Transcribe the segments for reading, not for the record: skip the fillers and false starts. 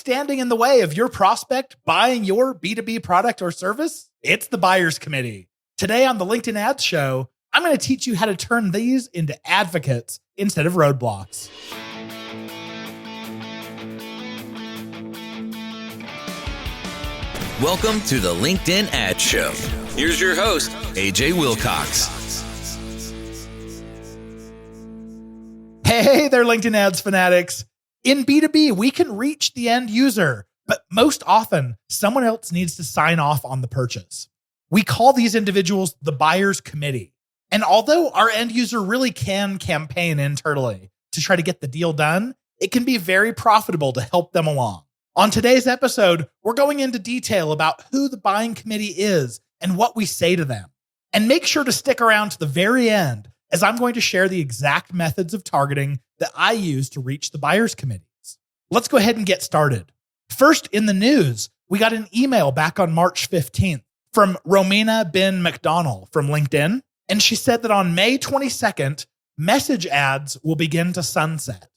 standing in the way of your prospect buying your B2B product or service? It's the Buyers Committee. Today on the LinkedIn Ads Show, I'm going to teach you how to turn these into advocates instead of roadblocks. Welcome to the LinkedIn Ads Show. Here's your host, AJ Wilcox. Hey there, LinkedIn Ads fanatics. In B2B, we can reach the end user, but most often, someone else needs to sign off on the purchase. We call these individuals the Buyers Committee. And although our end user really can campaign internally to try to get the deal done, it can be very profitable to help them along. On today's episode, we're going into detail about who the buying committee is and what we say to them. And make sure to stick around to the very end, as I'm going to share the exact methods of targeting that I use to reach the buyers committees. Let's go ahead and get started. First, in the news, we got an email back on March 15th from Romina Bin McDonnell from LinkedIn. And she said that on May 22nd, message ads will begin to sunset,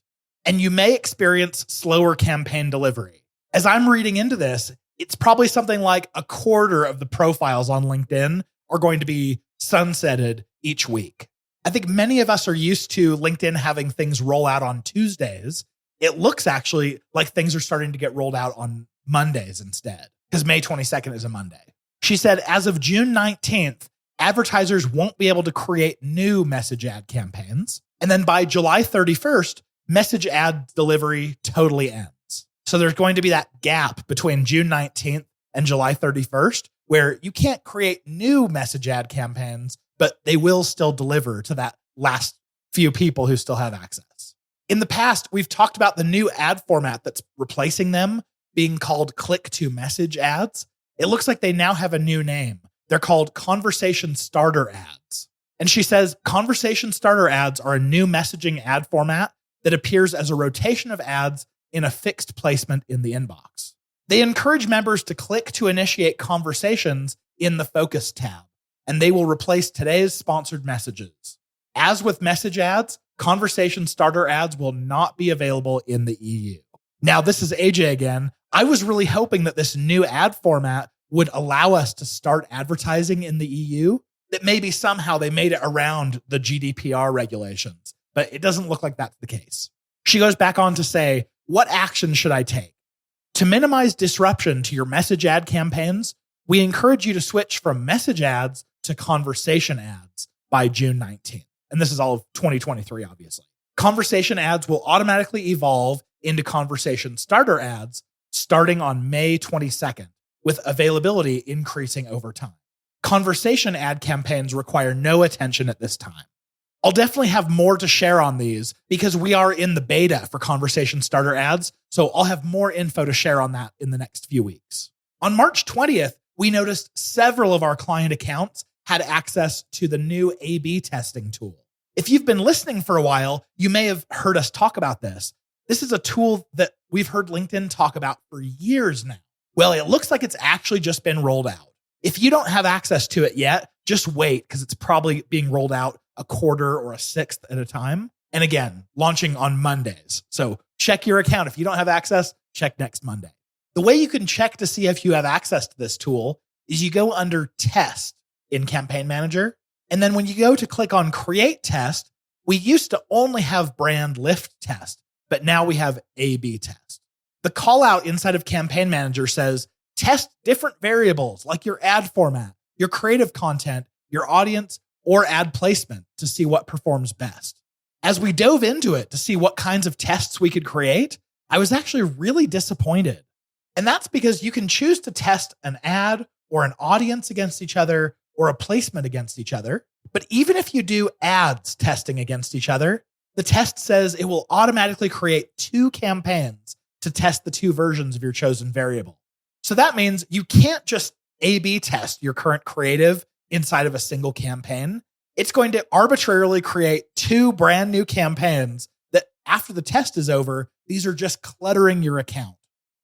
and you may experience slower campaign delivery. As I'm reading into this, it's probably something like a quarter of the profiles on LinkedIn are going to be sunsetted each week. I think many of us are used to LinkedIn having things roll out on Tuesdays. It looks actually like things are starting to get rolled out on Mondays instead, because May 22nd is a Monday. She said, as of June 19th, advertisers won't be able to create new message ad campaigns. And then by July 31st, message ad delivery totally ends. So there's going to be that gap between June 19th and July 31st where you can't create new message ad campaigns, but they will still deliver to that last few people who still have access. In the past, we've talked about the new ad format that's replacing them being called click-to-message ads. It looks like they now have a new name. They're called conversation starter ads. And she says conversation starter ads are a new messaging ad format that appears as a rotation of ads in a fixed placement in the inbox. They encourage members to click to initiate conversations in the Focus tab, and they will replace today's sponsored messages. As with message ads, conversation starter ads will not be available in the EU. Now, this is AJ again. I was really hoping that this new ad format would allow us to start advertising in the EU, that maybe somehow they made it around the GDPR regulations, but it doesn't look like that's the case. She goes back on to say, what action should I take? To minimize disruption to your message ad campaigns, we encourage you to switch from message ads to conversation ads by June 19th. And this is all of 2023, obviously. Conversation ads will automatically evolve into conversation starter ads starting on May 22nd, with availability increasing over time. Conversation ad campaigns require no attention at this time. I'll definitely have more to share on these because we are in the beta for conversation starter ads, so I'll have more info to share on that in the next few weeks. On March 20th, we noticed several of our client accounts had access to the new A/B testing tool. If you've been listening for a while, you may have heard us talk about this. This is a tool that we've heard LinkedIn talk about for years now. Well, it looks like it's actually just been rolled out. If you don't have access to it yet, just wait because it's probably being rolled out a quarter or a sixth at a time. And again, launching on Mondays. So check your account. If you don't have access, check next Monday. The way you can check to see if you have access to this tool is you go under Test in Campaign Manager. And then when you go to click on Create Test, we used to only have Brand Lift Test, but now we have A/B Test. The call out inside of Campaign Manager says, test different variables like your ad format, your creative content, your audience, or ad placement to see what performs best. As we dove into it to see what kinds of tests we could create, I was actually really disappointed. And that's because you can choose to test an ad or an audience against each other or a placement against each other. But even if you do ads testing against each other, the test says it will automatically create two campaigns to test the two versions of your chosen variable. So that means you can't just A/B test your current creative inside of a single campaign. It's going to arbitrarily create two brand new campaigns that after the test is over, these are just cluttering your account.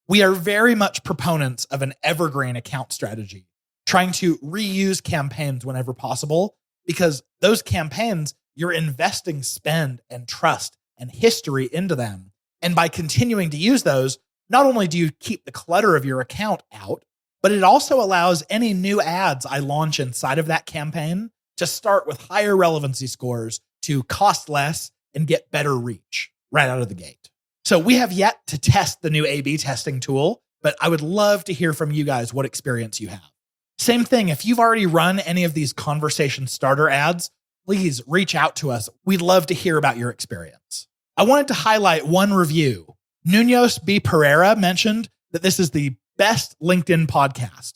We are very much proponents of an evergreen account strategy, trying to reuse campaigns whenever possible, because those campaigns, you're investing spend and trust and history into them. And by continuing to use those, not only do you keep the clutter of your account out, but it also allows any new ads I launch inside of that campaign to start with higher relevancy scores, to cost less and get better reach right out of the gate. So we have yet to test the new A/B testing tool, but I would love to hear from you guys what experience you have. Same thing, if you've already run any of these conversation starter ads, please reach out to us. We'd love to hear about your experience. I wanted to highlight one review. Nunos B. Pereira mentioned that this is the best LinkedIn podcast.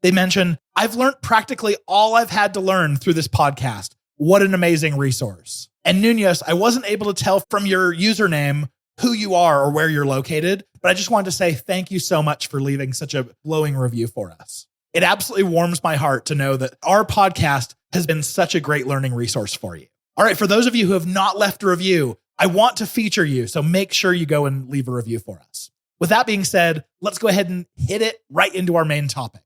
They mention, I've learned practically all I've had to learn through this podcast. What an amazing resource. And Nunos, I wasn't able to tell from your username who you are or where you're located, but I just wanted to say thank you so much for leaving such a glowing review for us. It absolutely warms my heart to know that our podcast has been such a great learning resource for you. All right, for those of you who have not left a review, I want to feature you, so make sure you go and leave a review for us. With that being said, let's go ahead and hit it right into our main topic.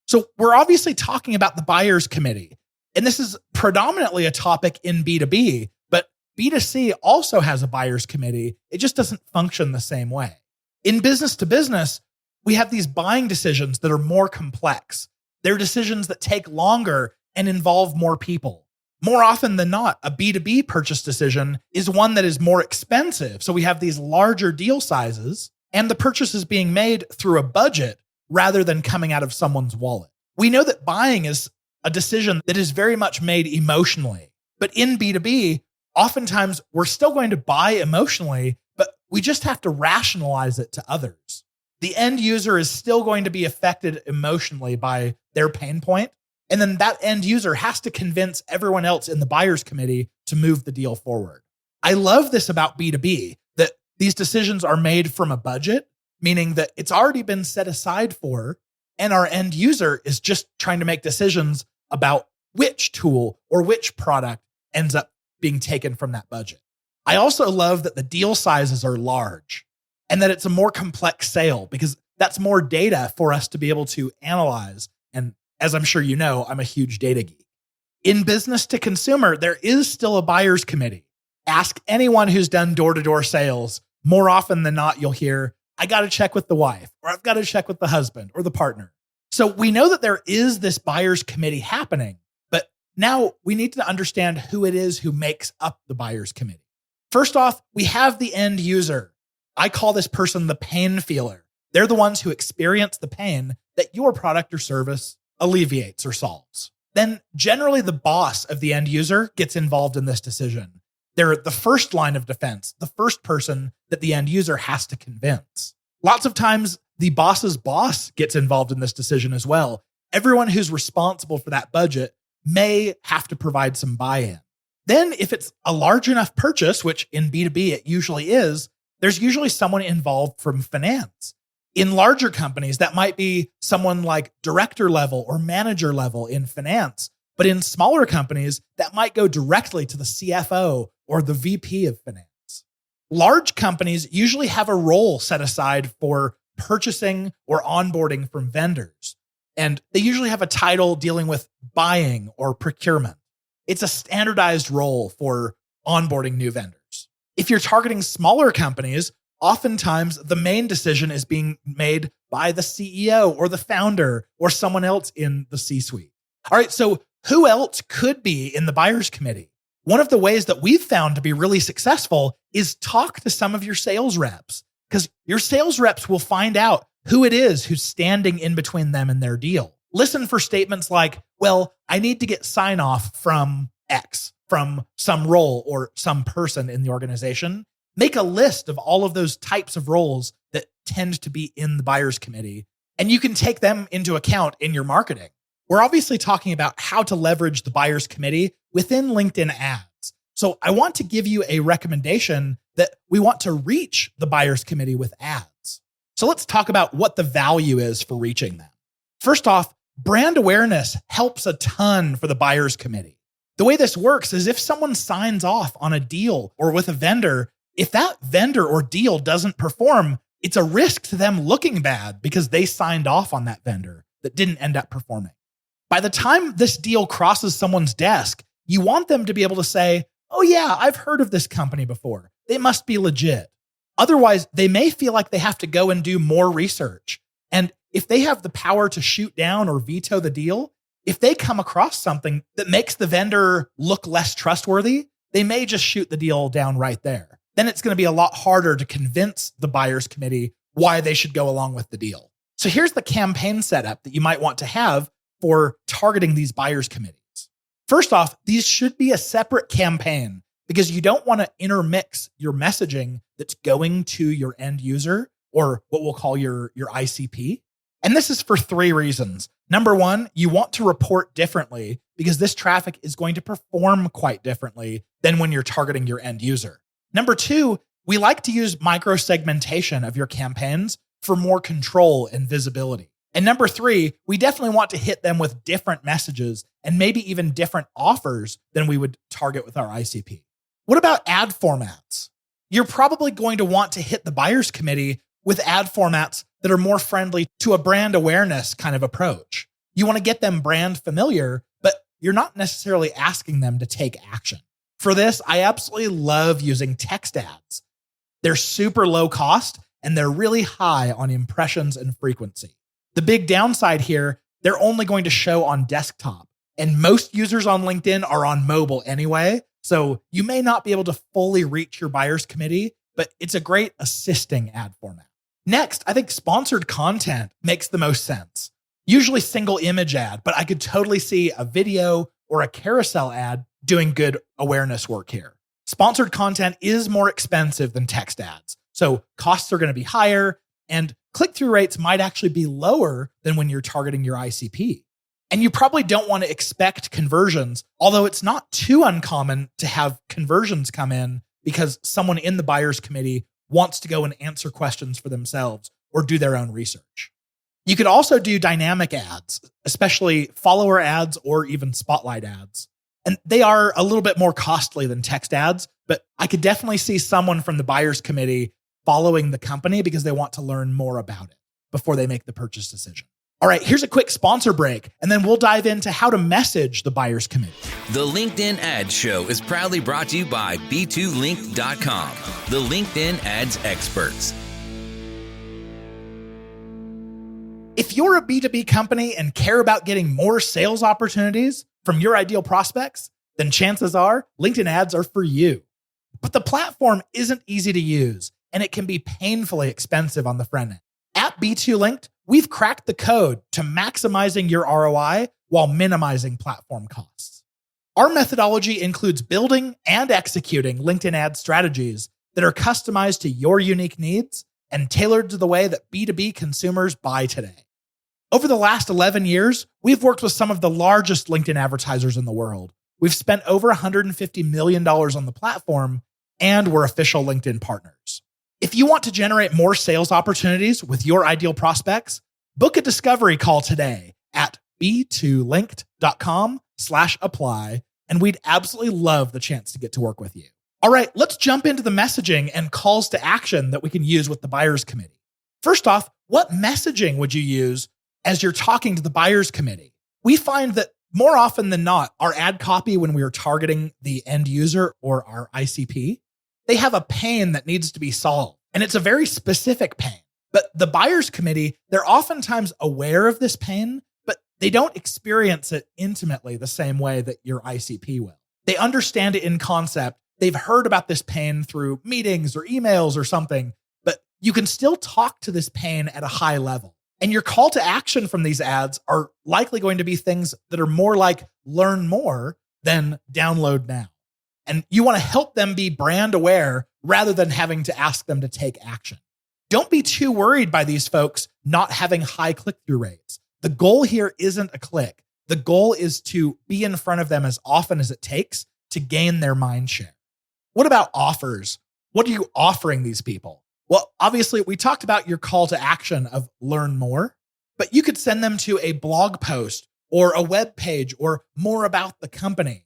So we're obviously talking about the buyer's committee, and this is predominantly a topic in B2B, but B2C also has a buyer's committee. It just doesn't function the same way. In business to business, we have these buying decisions that are more complex. They're decisions that take longer and involve more people. More often than not, a B2B purchase decision is one that is more expensive. So we have these larger deal sizes, and the purchase is being made through a budget rather than coming out of someone's wallet. We know that buying is a decision that is very much made emotionally. But in B2B, oftentimes we're still going to buy emotionally, but we just have to rationalize it to others. The end user is still going to be affected emotionally by their pain point. And then that end user has to convince everyone else in the buyer's committee to move the deal forward. I love this about B2B, that these decisions are made from a budget, meaning that it's already been set aside for, and our end user is just trying to make decisions about which tool or which product ends up being taken from that budget. I also love that the deal sizes are large and that it's a more complex sale, because that's more data for us to be able to analyze. And as I'm sure you know, I'm a huge data geek. In business to consumer, there is still a buyer's committee. Ask anyone who's done door-to-door sales. More often than not, you'll hear, I got to check with the wife, or I've got to check with the husband or the partner. So we know that there is this buyer's committee happening, but now we need to understand who it is who makes up the buyer's committee. First off, we have the end user. I call this person the pain feeler. They're the ones who experience the pain that your product or service alleviates or solves. Then generally the boss of the end user gets involved in this decision. They're the first line of defense, the first person that the end user has to convince. Lots of times the boss's boss gets involved in this decision as well. Everyone who's responsible for that budget may have to provide some buy-in. Then if it's a large enough purchase, which in B2B it usually is, there's usually someone involved from finance. In larger companies, that might be someone like director level or manager level in finance. But in smaller companies, that might go directly to the CFO or the VP of finance. Large companies usually have a role set aside for purchasing or onboarding from vendors. And they usually have a title dealing with buying or procurement. It's a standardized role for onboarding new vendors. If you're targeting smaller companies, oftentimes the main decision is being made by the CEO or the founder or someone else in the C-suite. All right, so who else could be in the buyer's committee? One of the ways that we've found to be really successful is talk to some of your sales reps, because your sales reps will find out who it is who's standing in between them and their deal. Listen for statements like, well, I need to get sign off from X, from some role or some person in the organization. Make a list of all of those types of roles that tend to be in the buyer's committee, and you can take them into account in your marketing. We're obviously talking about how to leverage the buyer's committee within LinkedIn ads. So I want to give you a recommendation that we want to reach the buyer's committee with ads. So let's talk about what the value is for reaching them. First off, brand awareness helps a ton for the buyer's committee. The way this works is if someone signs off on a deal or with a vendor, if that vendor or deal doesn't perform, it's a risk to them looking bad because they signed off on that vendor that didn't end up performing. By the time this deal crosses someone's desk, you want them to be able to say, oh yeah, I've heard of this company before. They must be legit. Otherwise, they may feel like they have to go and do more research. And if they have the power to shoot down or veto the deal, if they come across something that makes the vendor look less trustworthy, they may just shoot the deal down right there. Then it's going to be a lot harder to convince the buyer's committee why they should go along with the deal. So here's the campaign setup that you might want to have for targeting these buyer's committees. First off, these should be a separate campaign because you don't want to intermix your messaging that's going to your end user or what we'll call your ICP. And this is for 3 reasons. Number 1, you want to report differently because this traffic is going to perform quite differently than when you're targeting your end user. Number 2, we like to use micro-segmentation of your campaigns for more control and visibility. And number 3, we definitely want to hit them with different messages and maybe even different offers than we would target with our ICP. What about ad formats? You're probably going to want to hit the buyer's committee with ad formats that are more friendly to a brand awareness kind of approach. You want to get them brand familiar, but you're not necessarily asking them to take action. For this, I absolutely love using text ads. They're super low cost and they're really high on impressions and frequency. The big downside here, they're only going to show on desktop, and most users on LinkedIn are on mobile anyway, so you may not be able to fully reach your buyer's committee, but it's a great assisting ad format. Next, I think sponsored content makes the most sense. Usually single image ad, but I could totally see a video or a carousel ad doing good awareness work here. Sponsored content is more expensive than text ads, so costs are going to be higher, and click-through rates might actually be lower than when you're targeting your ICP. And you probably don't want to expect conversions, although it's not too uncommon to have conversions come in because someone in the buyer's committee wants to go and answer questions for themselves or do their own research. You could also do dynamic ads, especially follower ads or even spotlight ads. And they are a little bit more costly than text ads, but I could definitely see someone from the buyer's committee following the company because they want to learn more about it before they make the purchase decision. All right, here's a quick sponsor break, and then we'll dive into how to message the buyer's committee. The LinkedIn Ads Show is proudly brought to you by B2Link.com, the LinkedIn ads experts. If you're a B2B company and care about getting more sales opportunities from your ideal prospects, then chances are LinkedIn ads are for you. But the platform isn't easy to use, and it can be painfully expensive on the front end. At B2Linked, we've cracked the code to maximizing your ROI while minimizing platform costs. Our methodology includes building and executing LinkedIn ad strategies that are customized to your unique needs and tailored to the way that B2B consumers buy today. Over the last 11 years, we've worked with some of the largest LinkedIn advertisers in the world. We've spent over $150 million on the platform, and we're official LinkedIn partners. If you want to generate more sales opportunities with your ideal prospects, book a discovery call today at b2linked.com/apply, and we'd absolutely love the chance to get to work with you. All right, let's jump into the messaging and calls to action that we can use with the buyer's committee. First off, what messaging would you use as you're talking to the buyer's committee? We find that more often than not, our ad copy when we are targeting the end user or our ICP, they have a pain that needs to be solved. And it's a very specific pain. But the buyer's committee, they're oftentimes aware of this pain, but they don't experience it intimately the same way that your ICP will. They understand it in concept. They've heard about this pain through meetings or emails or something, but you can still talk to this pain at a high level. And your call to action from these ads are likely going to be things that are more like learn more than download now. And you want to help them be brand aware rather than having to ask them to take action. Don't be too worried by these folks not having high click-through rates. The goal here isn't a click. The goal is to be in front of them as often as it takes to gain their mind share. What about offers? What are you offering these people? Well, obviously, we talked about your call to action of learn more, but you could send them to a blog post or a web page or more about the company.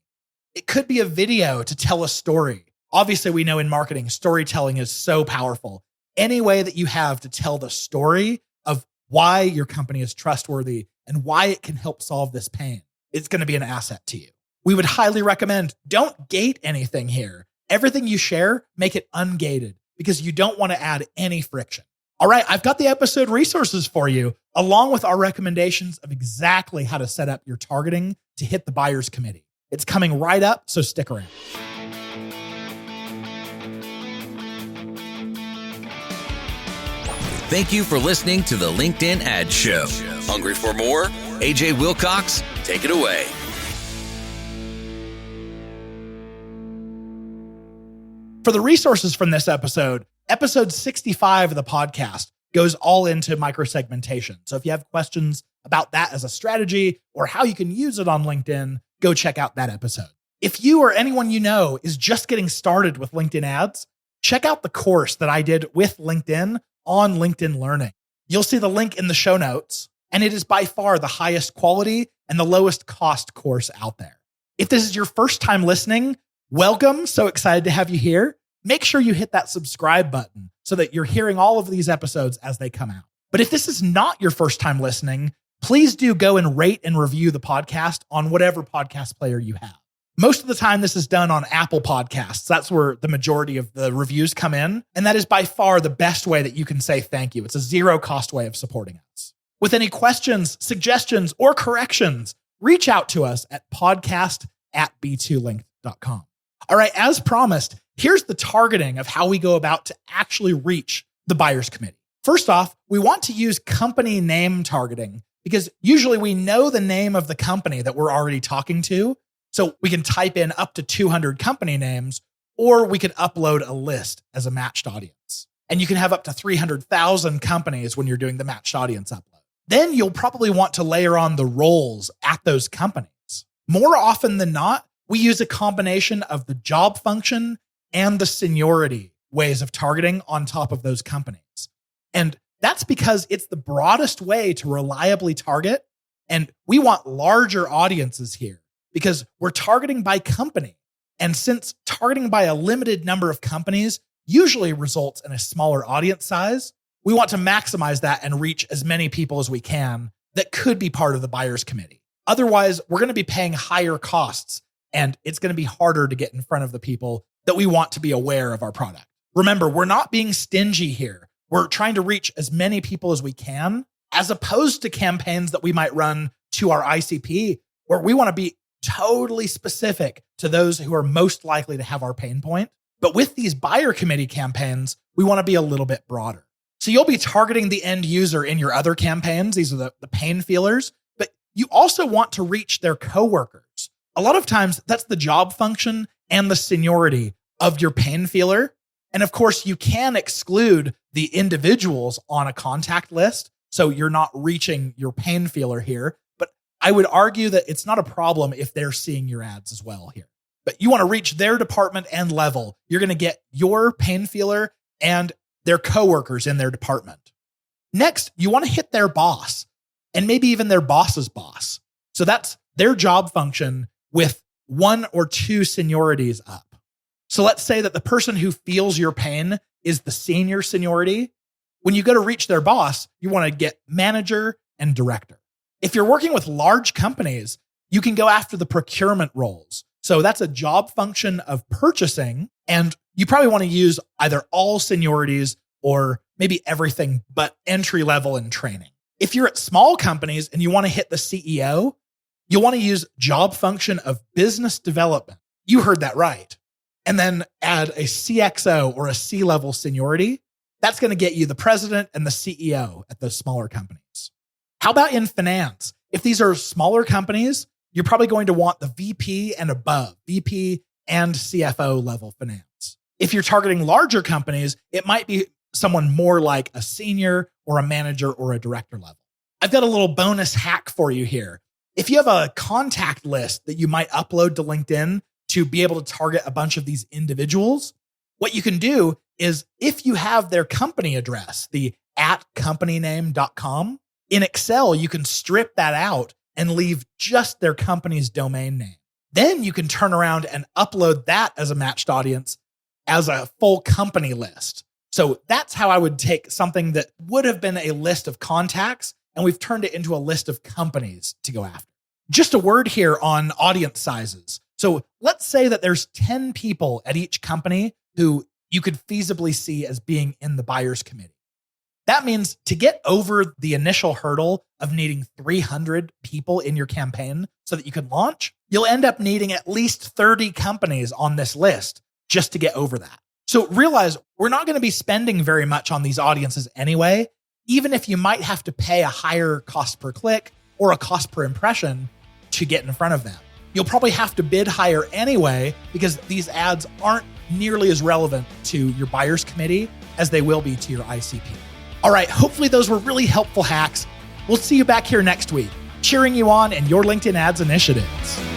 It could be a video to tell a story. Obviously, we know in marketing, storytelling is so powerful. Any way that you have to tell the story of why your company is trustworthy and why it can help solve this pain, it's going to be an asset to you. We would highly recommend don't gate anything here. Everything you share, make it ungated. because you don't want to add any friction. All right, I've got the episode resources for you, along with our recommendations of exactly how to set up your targeting to hit the buyer's committee. It's coming right up, so stick around. Thank you for listening to the LinkedIn Ad Show. Hungry for more? AJ Wilcox, take it away. For the resources from this episode 65 of the podcast goes all into microsegmentation. So if you have questions about that as a strategy or how you can use it on LinkedIn, go check out that episode. If you or anyone you know is just getting started with LinkedIn ads, check out the course that I did with LinkedIn on LinkedIn Learning. You'll see the link in the show notes, and it is by far the highest quality and the lowest cost course out there. If this is your first time listening, welcome. So excited to have you here. Make sure you hit that subscribe button so that you're hearing all of these episodes as they come out. But if this is not your first time listening, please do go and rate and review the podcast on whatever podcast player you have. Most of the time, this is done on Apple Podcasts. That's where the majority of the reviews come in. And that is by far the best way that you can say thank you. It's a zero cost way of supporting us. With any questions, suggestions, or corrections, reach out to us at podcast@b2link.com. All right, as promised, here's the targeting of how we go about to actually reach the buyer's committee. First off, we want to use company name targeting because usually we know the name of the company that we're already talking to. So we can type in up to 200 company names, or we can upload a list as a matched audience. And you can have up to 300,000 companies when you're doing the matched audience upload. Then you'll probably want to layer on the roles at those companies. More often than not, we use a combination of the job function and the seniority ways of targeting on top of those companies. And that's because it's the broadest way to reliably target. And we want larger audiences here because we're targeting by company. And since targeting by a limited number of companies usually results in a smaller audience size, we want to maximize that and reach as many people as we can that could be part of the buyer's committee. Otherwise, we're going to be paying higher costs, and it's going to be harder to get in front of the people that we want to be aware of our product. Remember, we're not being stingy here. We're trying to reach as many people as we can, as opposed to campaigns that we might run to our ICP, where we want to be totally specific to those who are most likely to have our pain point. But with these buyer committee campaigns, we want to be a little bit broader. So you'll be targeting the end user in your other campaigns. These are the pain feelers, but you also want to reach their coworkers. A lot of times that's the job function and the seniority of your pain feeler. And of course, you can exclude the individuals on a contact list. So you're not reaching your pain feeler here. But I would argue that it's not a problem if they're seeing your ads as well here. But you want to reach their department and level. You're going to get your pain feeler and their coworkers in their department. Next, you want to hit their boss and maybe even their boss's boss. So that's their job function with 1 or 2 seniorities up. So let's say that the person who feels your pain is the senior seniority. When you go to reach their boss, you want to get manager and director. If you're working with large companies, you can go after the procurement roles. So that's a job function of purchasing, and you probably want to use either all seniorities or maybe everything but entry level and training. If you're at small companies and you want to hit the CEO, you'll want to use job function of business development. You heard that right. And then add a CXO or a C-level seniority. That's going to get you the president and the CEO at those smaller companies. How about in finance? If these are smaller companies, you're probably going to want the VP and above, VP and CFO level finance. If you're targeting larger companies, it might be someone more like a senior or a manager or a director level. I've got a little bonus hack for you here. If you have a contact list that you might upload to LinkedIn to be able to target a bunch of these individuals, what you can do is if you have their company address, the @companyname.com, in Excel, you can strip that out and leave just their company's domain name. Then you can turn around and upload that as a matched audience as a full company list. So that's how I would take something that would have been a list of contacts, and we've turned it into a list of companies to go after. Just a word here on audience sizes. So let's say that there's 10 people at each company who you could feasibly see as being in the buyer's committee. That means to get over the initial hurdle of needing 300 people in your campaign so that you can launch, you'll end up needing at least 30 companies on this list just to get over that. So realize we're not going to be spending very much on these audiences anyway, even if you might have to pay a higher cost per click or a cost per impression to get in front of them. You'll probably have to bid higher anyway because these ads aren't nearly as relevant to your buyer's committee as they will be to your ICP. All right, hopefully those were really helpful hacks. We'll see you back here next week, cheering you on in your LinkedIn ads initiatives.